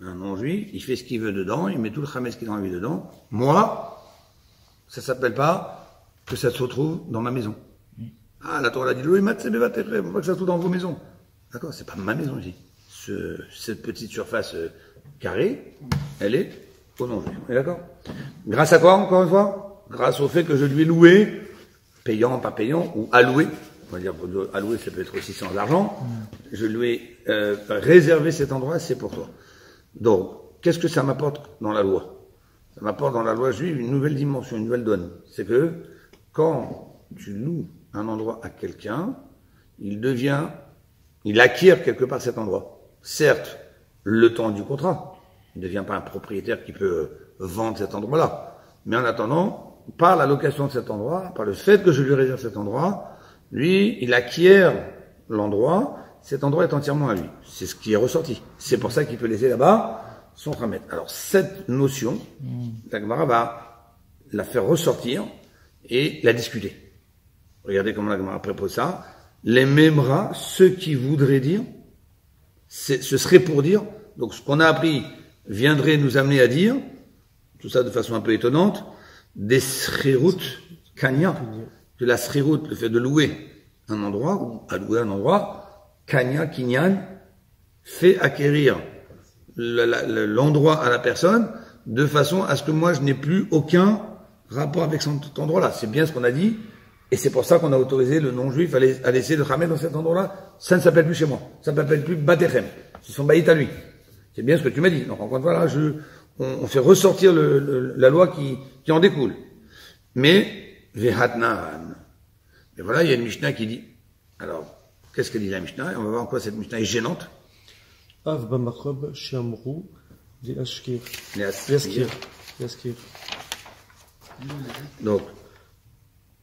un non-juif, il fait ce qu'il veut dedans, il met tout le Hametz qu'il a envie dedans. Moi, ça s'appelle pas que ça se retrouve dans ma maison. Ah, la Torah a dit, faut pas que ça se trouve dans vos maisons. D'accord, c'est pas ma maison ici. Cette petite surface carrée, elle est au non-juif. On est d'accord? Grâce à quoi, encore une fois? Grâce au fait que je lui ai loué, payant, pas payant, ou alloué. On va dire, alloué, ça peut être aussi sans argent. Je lui ai réservé cet endroit, c'est pour toi. Donc, qu'est-ce que ça m'apporte dans la loi? Ça m'apporte dans la loi juive une nouvelle dimension, une nouvelle donne. C'est que, quand tu loues un endroit à quelqu'un, il acquiert quelque part cet endroit. Certes, le temps du contrat. Il ne devient pas un propriétaire qui peut vendre cet endroit-là. Mais en attendant, par la location de cet endroit, par le fait que je lui réserve cet endroit, lui, il acquiert l'endroit, cet endroit est entièrement à lui. C'est ce qui est ressorti. C'est pour ça qu'il peut laisser là-bas son Hametz. Alors, cette notion, la Gemara va la faire ressortir et la discuter. Regardez comment la Gemara prépose ça. Les Memra, ce qui voudrait dire, ce serait pour dire, donc ce qu'on a appris viendrait nous amener à dire, tout ça de façon un peu étonnante, des srirut kanya, que la srirut, le fait de louer un endroit, ou à louer un endroit, kanya, kinyan, fait acquérir l'endroit à la personne, de façon à ce que moi je n'ai plus aucun rapport avec cet endroit-là. C'est bien ce qu'on a dit, et c'est pour ça qu'on a autorisé le non-juif à laisser le Hametz dans cet endroit-là. Ça ne s'appelle plus chez moi. Ça ne s'appelle plus Batechem. C'est son baït à lui. C'est bien ce que tu m'as dit. Donc, encore une fois, là, on fait ressortir la loi qui en découle. Mais, Vehatnan. Et voilà, il y a une Mishnah qui dit, alors, qu'est-ce que dit la Mishnah? Et on va voir en quoi cette Mishnah est gênante. Av bamakob shamru li ashkir. Yaskir. Yaskir. Donc,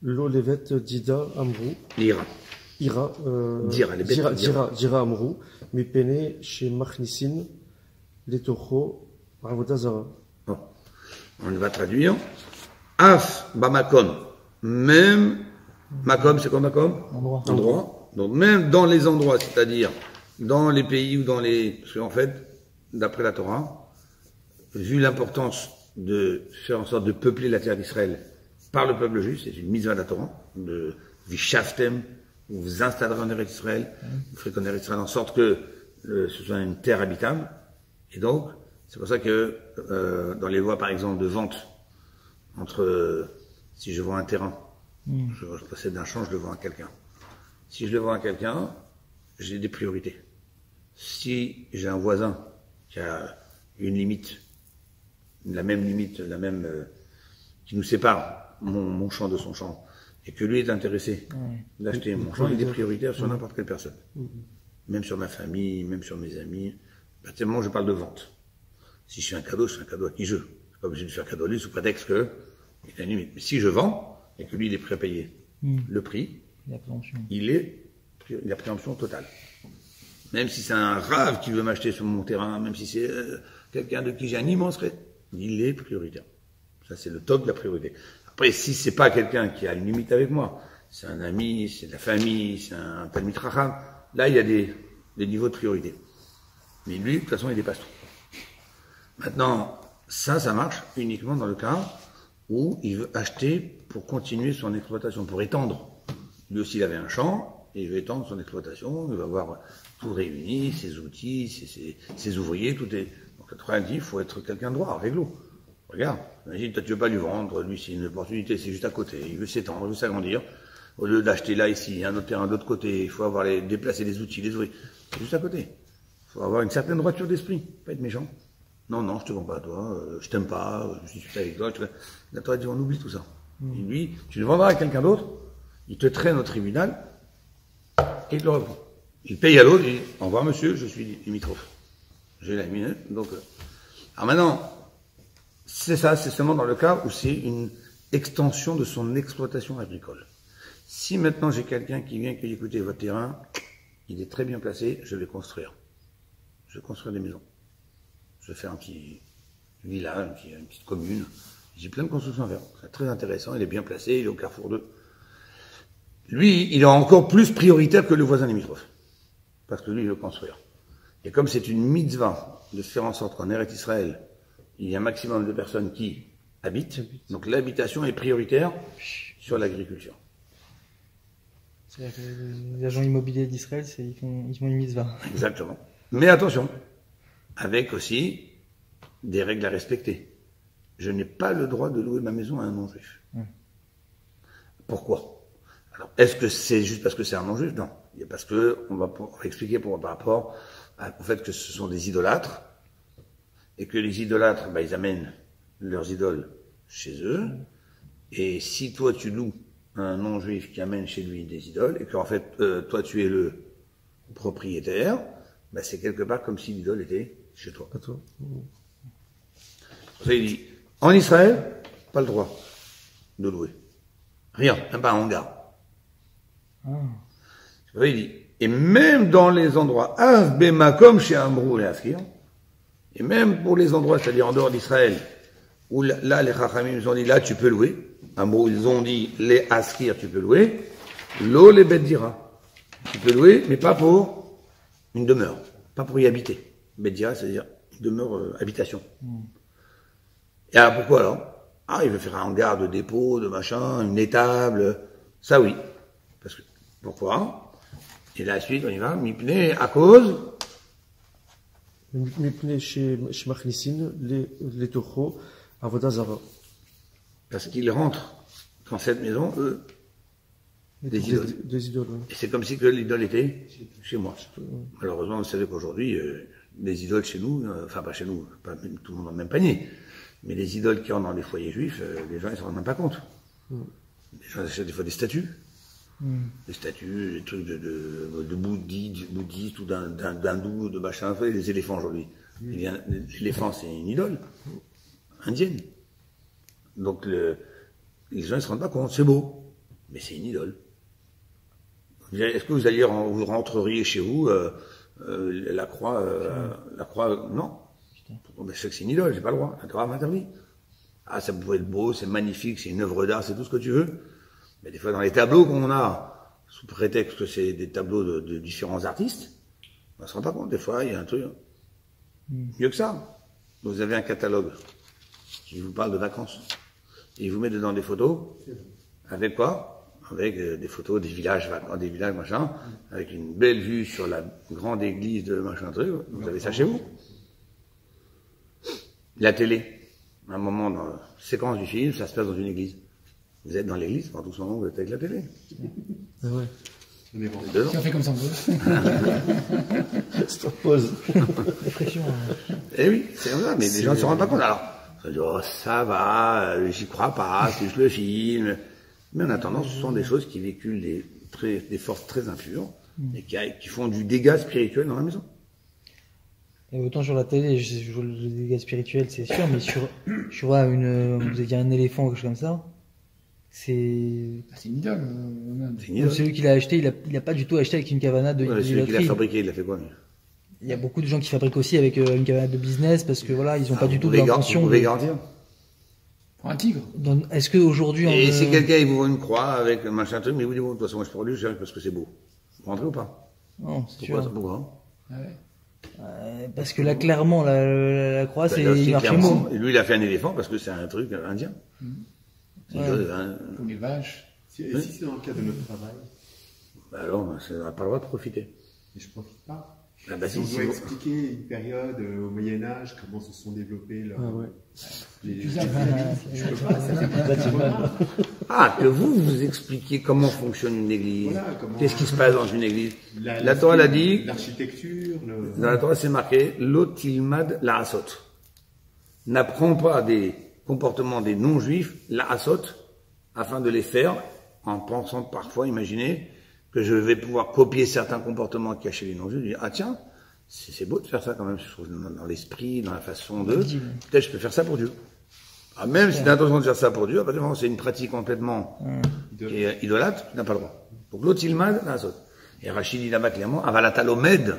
Lo levet dida amru. Ira. Dira, les bêtes. Dira amru. Mi pene chez Machnisin. Letocho. Avoda zara. Bon. On va traduire. Af bamakom. Même, makom, c'est quoi makom? Endroit. Donc, même dans les endroits, c'est-à-dire, dans les pays ou parce qu'en fait, d'après la Torah, vu l'importance de faire en sorte de peupler la terre d'Israël par le peuple juif, c'est une mise à la Torah, de Vishaftem, vous vous installerez en Eretz Israël, vous ferez qu'en Eretz Israël en sorte que ce soit une terre habitable. Et donc, c'est pour ça que dans les lois, par exemple, de vente, si je vends un terrain, je possède d'un champ, je le vends à quelqu'un. Si je le vends à quelqu'un, j'ai des priorités. Si j'ai un voisin qui a une limite, qui nous sépare, mon champ de son champ, et que lui est intéressé d'acheter mon champ, il est prioritaire sur n'importe quelle personne. Même sur ma famille, même sur mes amis. Tellement je parle de vente. Si je fais un cadeau, je fais un cadeau à qui je veux. Je ne suis pas obligé de faire cadeau à lui sous prétexte que il y a une limite. Mais si je vends, et que lui il est prêt à payer le prix, il a préemption totale. Même si c'est un rave qui veut m'acheter sur mon terrain, même si c'est quelqu'un de qui j'ai un immense respect, il est prioritaire. Ça, c'est le top de la priorité. Après, si c'est pas quelqu'un qui a une limite avec moi, c'est un ami, c'est de la famille, c'est un Talmid Chacham, là, il y a des niveaux de priorité. Mais lui, de toute façon, il dépasse tout. Maintenant, ça marche uniquement dans le cas où il veut acheter pour continuer son exploitation, pour étendre. Lui aussi, il avait un champ, et il veut étendre son exploitation, il va avoir tout réuni, ses outils, ses ouvriers, tout est... Donc, la Torah dit, il faut être quelqu'un de droit, réglo. Regarde, imagine, toi tu veux pas lui vendre, lui c'est une opportunité, c'est juste à côté, il veut s'étendre, il veut s'agrandir. Au lieu d'acheter là, ici, un autre terrain de l'autre côté, il faut déplacer les outils, les ouvriers. C'est juste à côté. Il faut avoir une certaine droiture d'esprit, pas être méchant. Non, je te vends pas à toi, je t'aime pas, je suis avec toi. La Torah dit, on oublie tout ça. Et lui, tu le vendras à quelqu'un d'autre, il te traîne au tribunal, et il te le reprend. Il paye à l'autre, il dit, au revoir monsieur, je suis limitrophe. J'ai la minute, donc... Alors maintenant, c'est ça, c'est seulement dans le cas où c'est une extension de son exploitation agricole. Si maintenant j'ai quelqu'un qui vient qui dit, écoutez, votre terrain, il est très bien placé, je vais construire. Je vais construire des maisons. Je vais faire un petit village, une petite commune. J'ai plein de constructions à faire. C'est très intéressant, il est bien placé, il est au carrefour d'eux. Lui, il est encore plus prioritaire que le voisin limitrophe. Parce que lui, il veut construire. Et comme c'est une mitzvah de faire en sorte qu'en Eretz Israël, il y ait un maximum de personnes qui habitent, donc l'habitation est prioritaire sur l'agriculture. C'est-à-dire que les agents immobiliers d'Israël, ils font une mitzvah. Exactement. Mais attention, avec aussi des règles à respecter. Je n'ai pas le droit de louer ma maison à un non-juif. Pourquoi? Alors, est-ce que c'est juste parce que c'est un non-juif? Non. Parce que, on va expliquer par rapport au fait que ce sont des idolâtres, et que les idolâtres, ils amènent leurs idoles chez eux, et si toi tu loues un non-juif qui amène chez lui des idoles, et qu'en fait, toi tu es le propriétaire, c'est quelque part comme si l'idole était chez toi. À toi. Ça, il dit, en Israël, pas le droit de louer. Rien, même pas un hangar. Ça, il dit, et même dans les endroits, comme chez Ambrou et Askir, et même pour les endroits, c'est-à-dire en dehors d'Israël, où là, les Chachamim, ils ont dit, là, tu peux louer. Ambrou, ils ont dit, les Askir, tu peux louer. L'eau, les bêtes dira. Tu peux louer, mais pas pour une demeure. Pas pour y habiter. Bêtes dira, c'est-à-dire une demeure, habitation. Et alors, pourquoi alors? Il veut faire un hangar de dépôt, de machin, une étable. Ça, oui. Parce que, pourquoi? Et la suite, on y va. Mipné, à cause. Mipné chez Machnissin, les Tocho, Avodah Zara. Parce qu'ils rentrent dans cette maison, eux, des idoles. Des idoles, oui. Et c'est comme si que l'idole était chez moi. Malheureusement, vous savez qu'aujourd'hui, les idoles chez nous, enfin pas chez nous, pas même, tout le monde dans le même panier, mais les idoles qui rentrent dans les foyers juifs, les gens ils se rendent même pas compte. Les gens achètent des fois des statues. Des statues, des trucs de bouddhistes ou d'hindous, de machin, les éléphants aujourd'hui. L'éléphant c'est une idole indienne. Donc les gens ils se rendent pas compte, c'est beau, mais c'est une idole. Est-ce que vous rentreriez chez vous, la croix, non. Je sais que c'est une idole, j'ai pas le droit, la Torah m'interdit. Ça pourrait être beau, c'est magnifique, c'est une œuvre d'art, c'est tout ce que tu veux. Mais des fois, dans les tableaux qu'on a, sous prétexte que c'est des tableaux de différents artistes, on se rend pas compte. Des fois, il y a un truc mieux que ça. Vous avez un catalogue qui vous parle de vacances. Et il vous met dedans des photos. Avec quoi? Avec des photos des villages, machin, avec une belle vue sur la grande église de machin truc. Vous avez ça chez vous. La télé. À un moment, dans la séquence du film, ça se passe dans une église. Vous êtes dans l'église, pendant tout ce moment, vous êtes avec la télé. Ah ouais. Mais bon, Si on fait comme ça, on veut. C'est pause. Eh oui, c'est comme ça, mais les gens ne se rendent pas compte. Alors, ça dit, ça va, j'y crois pas, c'est juste le film. Mais en attendant, ce sont des choses qui véhiculent des forces très impures et qui font du dégât spirituel dans la maison. Et autant sur la télé, je vois le dégât spirituel, c'est sûr, mais vous allez dire un éléphant ou quelque chose comme ça, c'est... C'est une idole, même. C'est une idole. Celui qui l'a acheté, il a pas du tout acheté avec une cavana de Celui qui l'a idolâtrie. fabriqué, il a fait quoi, lui? Il y a beaucoup de gens qui fabriquent aussi avec une cavana de business parce que voilà, ils ont pas du tout Vous l'intention pouvez de... garantir. Pour un tigre. Est-ce qu'aujourd'hui... Et si quelqu'un, il vous voit une croix avec un machin truc, mais il vous dit, bon, de toute façon, moi, je produis, je parce que c'est beau. Vous rentrez ou pas? Non, c'est Pourquoi? sûr. Pourquoi? Ah ouais. Parce que là, clairement, la croix, c'est Là aussi, une marche clairement, mot. et lui, il a fait un éléphant parce que c'est un truc indien. C'est Ouais. Pour les vaches. si c'est dans le cadre de notre travail, Alors, on n'a pas le droit de profiter. et je profite pas. Si on si doit vous- expliquer une période au Moyen-Âge, comment se sont développés leurs. Ah ouais. Je peux pas, ça fait Ah, que vous expliquiez comment fonctionne une église. Voilà, comment- Qu'est-ce qui se passe dans une église. La Torah l'a dit, L'architecture, dans la Torah c'est marqué, l'otilmad la asot. N'apprends pas des comportements des non-juifs, la asot, afin de les faire, en pensant parfois, imaginez, que je vais pouvoir copier certains comportements qu'il y a chez les non-juifs. Je dis, ah tiens, c'est beau de faire ça quand même, je trouve, dans l'esprit, dans la façon de, peut-être je peux faire ça pour Dieu. Ah, même si tu as l'intention de faire ça pour Dieu, à partir du moment où c'est une pratique complètement idolâtre, tu n'as pas le droit. Donc l'otilmad, la asot. Et Rachid dit là-bas clairement, Avalatalomed.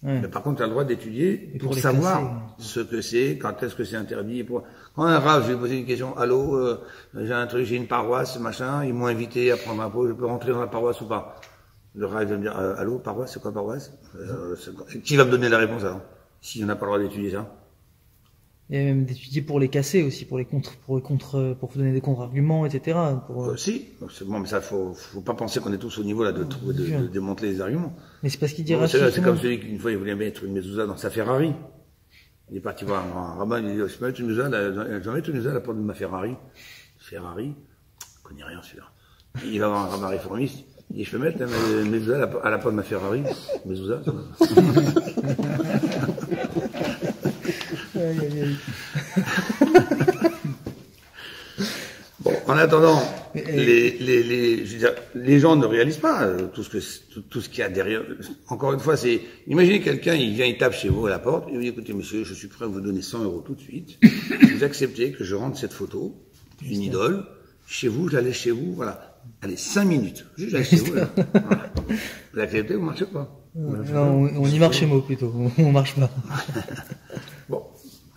Ouais. Mais par contre, tu as le droit d'étudier Et pour pour les savoir casser, ce que c'est, quand est-ce que c'est interdit. Quand un rave, je vais poser une question, allô, j'ai un truc, j'ai une paroisse, machin, ils m'ont invité à prendre un pot, je peux rentrer dans la paroisse ou pas? Le rave va me dire, allô, paroisse, c'est quoi paroisse? Qui va me donner la réponse alors? Si on n'a pas le droit d'étudier ça? Et même d'étudier pour les casser aussi, pour pour donner des contre-arguments, etc. Pour, Si, c'est bon, mais ça, faut pas penser qu'on est tous au niveau là de démanteler les arguments. Mais c'est parce qu'il dit Bon, Rachid. c'est comme celui qui, une fois, il voulait mettre une mezouza dans sa Ferrari. Il est parti voir un rabbin, il dit, je peux mettre une mezouza, à la porte de ma Ferrari. Ferrari, je connais rien celui-là. Il va voir un rabbin réformiste, il dit, je peux mettre une mezouza à la porte de ma Ferrari. Mezouza, Bon, en attendant, je veux dire, les gens ne réalisent pas tout ce qu'il y a derrière. Encore une fois, imaginez quelqu'un, il vient, il tape chez vous à la porte, il dit, écoutez, monsieur, je suis prêt à vous donner 100 € tout de suite. Vous acceptez que je rentre cette photo, une idole, chez vous, je la laisse chez vous, voilà. Allez, 5 minutes. Juste, je la laisse chez vous, là. Voilà. Vous acceptez, vous marchez pas? Non, on y marche chez moi plutôt. On marche pas. Bon.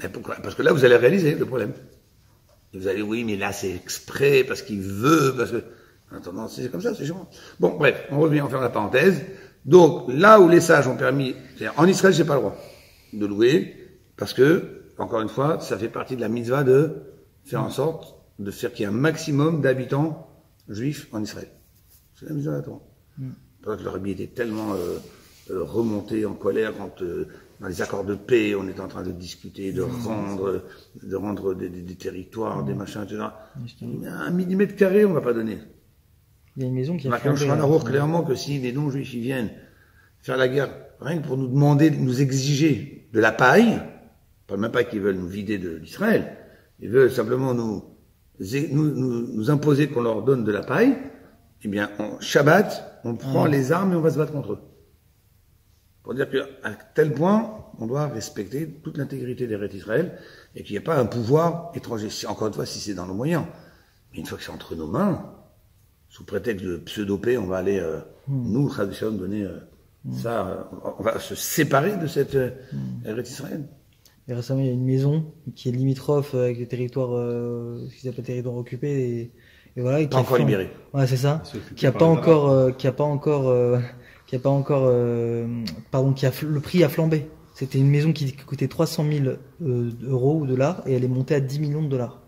Mais pourquoi? Parce que là, vous allez réaliser le problème. Et vous allez, oui, mais là, c'est exprès, parce qu'il veut, parce que, en attendant, c'est comme ça, c'est chiant. Bon, bref, on revient, on ferme la parenthèse. Donc, là où les sages ont permis, c'est-à-dire, en Israël, j'ai pas le droit de louer, parce que, encore une fois, ça fait partie de la mitzvah de faire en sorte de faire qu'il y ait un maximum d'habitants juifs en Israël. C'est la mitzvah là, toi. Parce que le rabbi était tellement remonté en colère quand dans les accords de paix, on était en train de discuter, de rendre des territoires, des machins, etc. Un millimètre carré, on va pas donner. Il y a une maison qui a Marqué en flambé, Shulchan Aruch clairement que si les non-juifs ils viennent faire la guerre, rien que pour nous demander, nous exiger de la paille, pas même pas qu'ils veulent nous vider d'Israël, ils veulent simplement nous imposer qu'on leur donne de la paille, eh bien, en Shabbat, on prend les armes et on va se battre contre eux. Pour dire qu'à tel point, on doit respecter toute l'intégrité des Eretz Israël et qu'il n'y a pas un pouvoir étranger. Encore une fois, si c'est dans nos moyens. Mais une fois que c'est entre nos mains, sous prétexte de pseudo-paix, on va aller, nous, tradition, donner ça, on va se séparer de cette Eretz Israël. Et récemment, il y a une maison qui est limitrophe avec des territoires, ce qu'ils appellent territoires occupés, et voilà. Et Pas encore libéré. Ouais, c'est ça. Qui a pas encore, le prix a flambé. C'était une maison qui coûtait 300 000 € ou dollars, et elle est montée à 10 millions de dollars.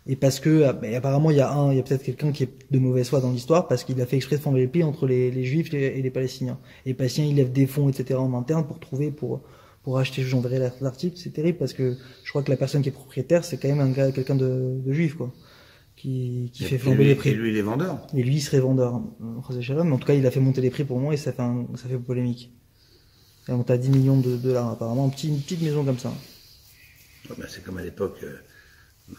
Et parce que, apparemment, il y a peut-être quelqu'un qui est de mauvaise foi dans l'histoire, parce qu'il a fait exprès de flamber les prix entre les Juifs et les Palestiniens. Et les Palestiniens, ils lèvent des fonds, etc., en interne pour acheter, j'enverrai l'article, c'est terrible, parce que je crois que la personne qui est propriétaire, c'est quand même quelqu'un de juif, quoi. Qui fait flamber les prix. Et lui, il est vendeur. Et lui, il serait vendeur. Mais en tout cas, il a fait monter les prix pour moi et ça fait polémique. Il a monté à 10 millions de dollars, apparemment. Une petite maison comme ça. Ouais, ben, c'est comme à l'époque,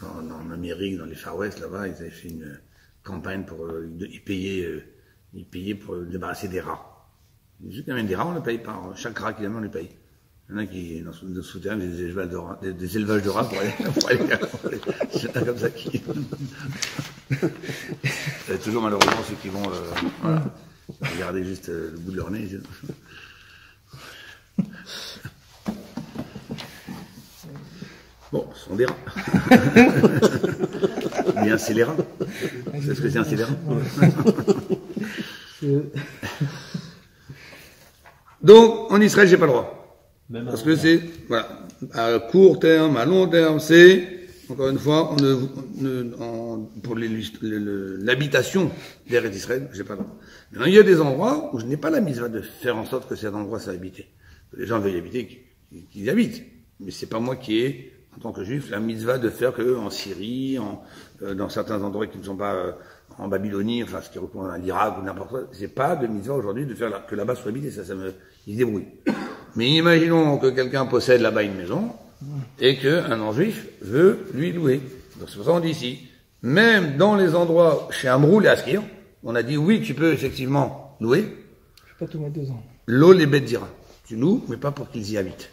en Amérique, dans les Far West, là-bas, ils avaient fait une campagne pour, ils payaient pour débarrasser des rats. Ils disaient quand même des rats, on les paye par chaque rat qu'il y a, on les paye. Il y en a qui, dans le souterrain, des élevages de rats pour aller c'est comme ça qui. C'est toujours malheureusement ceux qui vont, voilà, regarder juste le bout de leur nez. Bon, ce sont des rats. Bien, c'est les rats. C'est ce que c'est un scélérat. Donc, en Israël, j'ai pas le droit. Parce que c'est, voilà, à court terme, à long terme, c'est, encore une fois, pour l'habitation des Eretz Israël, j'ai pas le droit. Maintenant, il y a des endroits où je n'ai pas la mitzvah de faire en sorte que cet endroit soit habité. Que les gens veuillent y habiter, qu'ils y habitent. Mais c'est pas moi qui ai, en tant que juif, la mitzvah de faire que en Syrie, dans certains endroits qui ne sont pas en Babylonie, enfin, ce qui recouvre à l'Irak ou n'importe quoi, c'est pas de mitzvah aujourd'hui de faire que là-bas soit habité. Ils se débrouillent. Mais imaginons que quelqu'un possède là-bas une maison et qu'un non-juif veut lui louer. Donc c'est pour ça qu'on dit ici, même dans les endroits chez Amrou et Askir, on a dit oui, tu peux effectivement louer. Je vais pas tout mettre 2 ans. L'eau les bêtes dira. Tu loues, mais pas pour qu'ils y habitent.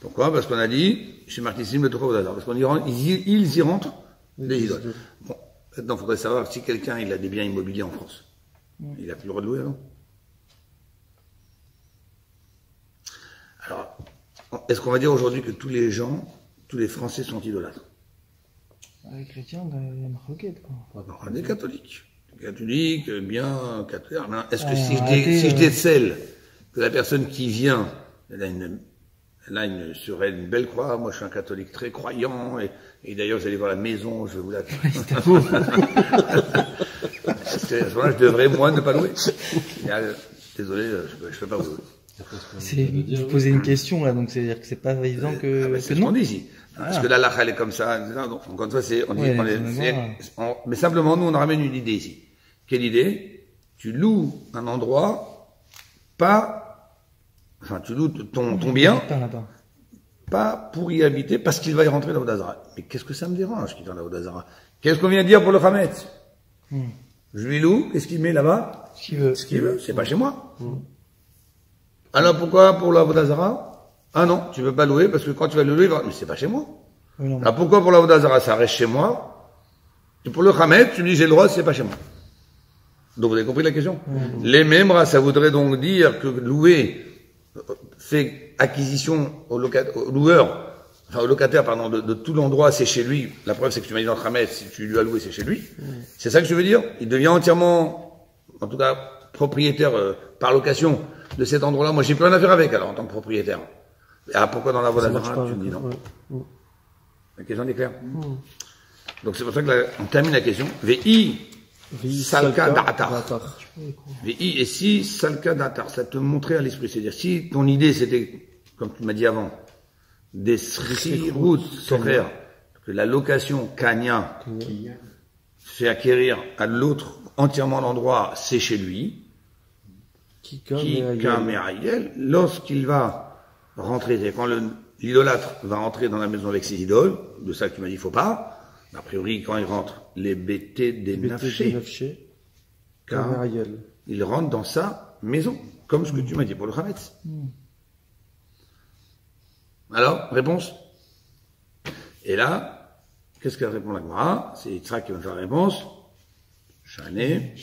Pourquoi? Parce qu'on a dit, chez Martissim le Torah parce qu'ils y rentrent les idoles. Bon, maintenant, il faudrait savoir si quelqu'un il a des biens immobiliers en France. Il a plus le droit de louer, alors? est-ce qu'on va dire aujourd'hui que tous les gens, tous les Français sont idolâtres? Les chrétiens, il y a marloquette, quoi. Alors, des catholiques. Des catholiques, bien catholiques. Est-ce que Ouais, si je décèle que la personne qui vient, elle a serait une belle croix, moi je suis un catholique très croyant, et d'ailleurs vous allez voir la maison, je vais vous la... Est-ce que à ce moment-là, je devrais, moi, ne pas louer? Désolé, je peux pas vous louer. Vous posez une question, là, donc c'est-à-dire que c'est pas évident que C'est ce non. qu'on dit ici. Parce que la lacha, elle est comme ça. Donc, encore une fois, mais simplement, nous, on ramène une idée ici. Quelle idée? Tu loues un endroit, tu loues ton bien, pas pour y habiter, parce qu'il va y rentrer dans l'Avodazara. Mais qu'est-ce que ça me dérange qu'il est dans l'Avodazara? Qu'est-ce qu'on vient de dire pour le Hametz? Je lui loue, qu'est-ce qu'il met là-bas? Ce qu'il veut. C'est pas chez moi. Alors pourquoi pour l'Avodazara? Ah non, tu veux pas louer parce que quand tu vas le louer, il va... mais c'est pas chez moi. Oui, non, Alors pourquoi pour l'Avodazara ça reste chez moi? Et pour le Hametz, tu dis j'ai le droit, c'est pas chez moi. Donc vous avez compris la question? Les membres, ça voudrait donc dire que louer fait acquisition au loueur, enfin au locataire, pardon, de tout l'endroit, c'est chez lui. La preuve, c'est que tu m'as dit dans le Hametz, si tu lui as loué, c'est chez lui. C'est ça que je veux dire? Il devient entièrement, en tout cas, propriétaire par location de cet endroit-là. Moi, j'ai plus rien à faire avec, alors, en tant que propriétaire. Ah, pourquoi dans la Vodazara, tu me dis non? La question est claire. Donc c'est pour ça que on termine la question. Ve'i salka da'atar. Ve'i et si salka da'atar. Ça te montrait à l'esprit. C'est-à-dire, si ton idée c'était, comme tu m'as dit avant, des srirout socher, que la location kanya fait acquérir à l'autre entièrement l'endroit, c'est chez lui. Qui lorsqu'il va rentrer, c'est quand l'idolâtre va rentrer dans la maison avec ses idoles, de ça que tu m'as dit, il faut pas. A priori, quand il rentre, les bêtés des nafshé, car il rentre dans sa maison, comme ce que tu m'as dit pour le Hametz. Alors, réponse? Et là, qu'est-ce qu'elle répond la Gemara? C'est Yitzhak qui va faire la réponse. Shané.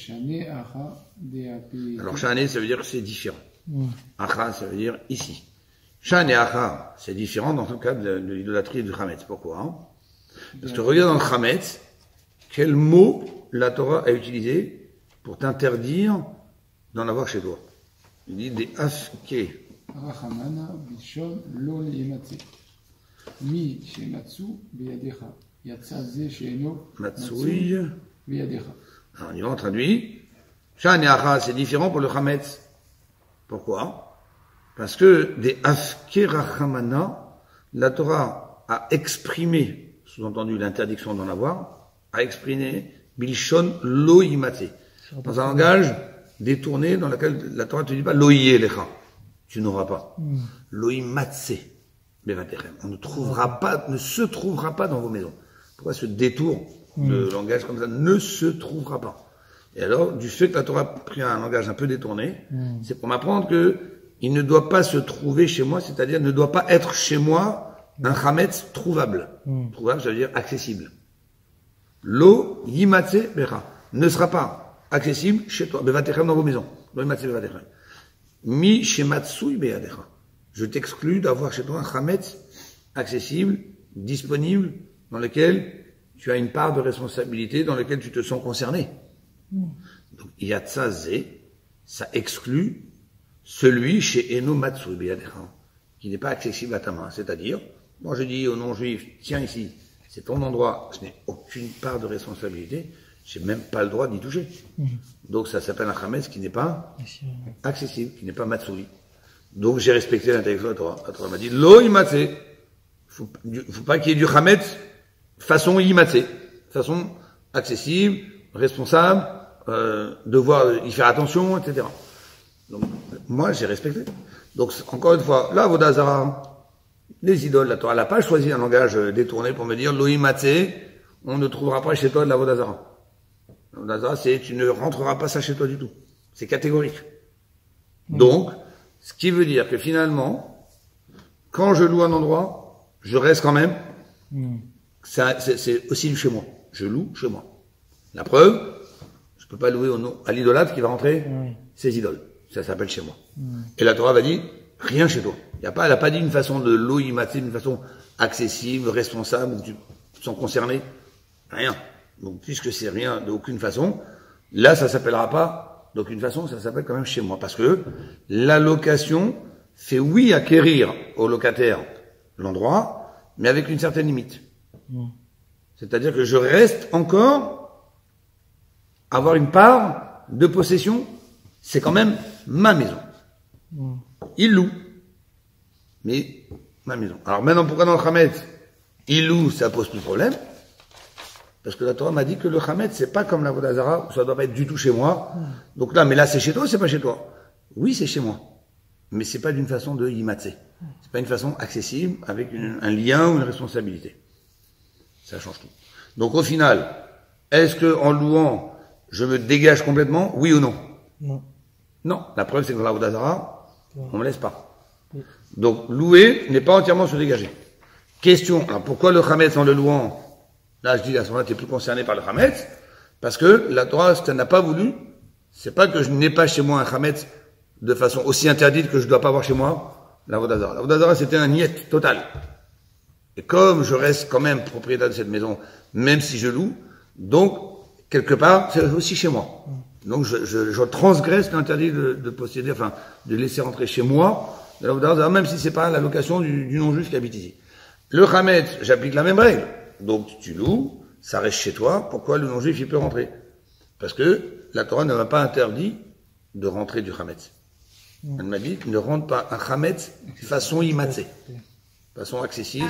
Alors, Shané, ça veut dire que c'est différent. Acha, ça veut dire ici. Shan et Acha, c'est différent dans le cas de l'idolâtrie et du Hametz. Pourquoi? Parce que regarde dans le Hametz, quel mot la Torah a utilisé pour t'interdire d'en avoir chez toi? Il dit des afké. Rachamana bishon lo limatse. Mi shematsu beyadecha. Yatsaze sheeno Matsui beyadecha. Alors, on y va, on traduit. Shan et Acha, c'est différent pour le Hametz. Pourquoi? Parce que des afké rachamana, la Torah a exprimé, sous-entendu l'interdiction d'en avoir, a exprimé bilshon lo yimatse. Dans un langage détourné dans lequel la Torah ne te dit pas lo lecha. Tu n'auras pas. Lo yimatse. On ne se trouvera pas dans vos maisons. Pourquoi ce détour de langage comme ça? Ne se trouvera pas. Et alors, du fait que la Torah a pris un langage un peu détourné, c'est pour m'apprendre que il ne doit pas se trouver chez moi, c'est-à-dire ne doit pas être chez moi un Hametz trouvable. Trouvable, ça veut dire accessible. Lo yimatse becha ne sera pas accessible chez toi. Bevatechem dans vos maisons. Lo yimatse bevatechem. Mi shematsui beyadecha. Je t'exclus d'avoir chez toi un Hametz accessible, disponible, dans lequel tu as une part de responsabilité, dans lequel tu te sens concerné. Donc, yatzazé, ça exclut celui chez Eno Matsui beyadecha, qui n'est pas accessible à ta main. C'est-à-dire, moi je dis aux non-juifs, tiens ici, c'est ton endroit, je n'ai aucune part de responsabilité, j'ai même pas le droit d'y toucher. Donc ça s'appelle un Hametz qui n'est pas accessible, qui n'est pas Matsui. Donc j'ai respecté l'interdiction de la Torah. La Torah m'a dit, lo yimatse. Faut pas qu'il y ait du Hametz façon yimatse, façon accessible, responsable, devoir y faire attention, etc. Donc, moi, j'ai respecté. Donc, encore une fois, là, Vodazara, les idoles, la Torah n'a pas choisi un langage détourné pour me dire, lo yimatse, on ne trouvera pas chez toi de la Vodazara. La Vodazara, c'est, tu ne rentreras pas ça chez toi du tout. C'est catégorique. Donc, ce qui veut dire que finalement, quand je loue un endroit, je reste quand même, c'est aussi chez moi. Je loue chez moi. La preuve, je peux pas louer à l'idolâtre qui va rentrer ses idoles. Ça s'appelle chez moi. Et la Torah va dire, rien chez toi. Elle a pas dit une façon de l'eau imaté, une façon accessible, responsable, où tu te sens concerné. Rien. Donc, puisque c'est rien d'aucune façon, là, ça s'appellera pas d'aucune façon, ça s'appelle quand même chez moi. Parce que la location fait oui acquérir au locataire l'endroit, mais avec une certaine limite. C'est-à-dire que je reste encore avoir une part de possession, c'est quand même ma maison. Il loue, mais ma maison. Alors maintenant, pourquoi dans le Hametz, il loue, ça pose plus de problème? Parce que la Torah m'a dit que le Hametz, c'est pas comme la Avodah Zara, ça doit pas être du tout chez moi. Donc là, mais là, c'est chez toi ou c'est pas chez toi? Oui, c'est chez moi. Mais c'est pas d'une façon de yimatzé. C'est pas une façon accessible, avec un lien ou une responsabilité. Ça change tout. Donc au final, est-ce que en louant, je me dégage complètement? Oui ou non? Non. Non. La preuve, c'est que dans la Avodah Zara, on me laisse pas. Donc louer n'est pas entièrement se dégager. Question, alors pourquoi le Hametz en le louant? Là, je dis, à ce moment-là, tu es plus concerné par le Hametz, parce que la Torah, ce qu'elle n'a pas voulu, c'est pas que je n'ai pas chez moi un Hametz de façon aussi interdite que je dois pas avoir chez moi la Avodah Zara. La Avodah Zara, c'était un niet total. Et comme je reste quand même propriétaire de cette maison, même si je loue, donc, quelque part, c'est aussi chez moi. Donc, je transgresse l'interdit de posséder, enfin, de laisser rentrer chez moi de la Avodah Zara, même si c'est pas la location du non-juif qui habite ici. Le Hametz, j'applique la même règle. Donc, tu loues, ça reste chez toi, pourquoi le non-juif, il peut rentrer? Parce que la Torah ne m'a pas interdit de rentrer du Hametz. Elle m'a dit, ne rentre pas un Hametz façon imatzé, façon accessible.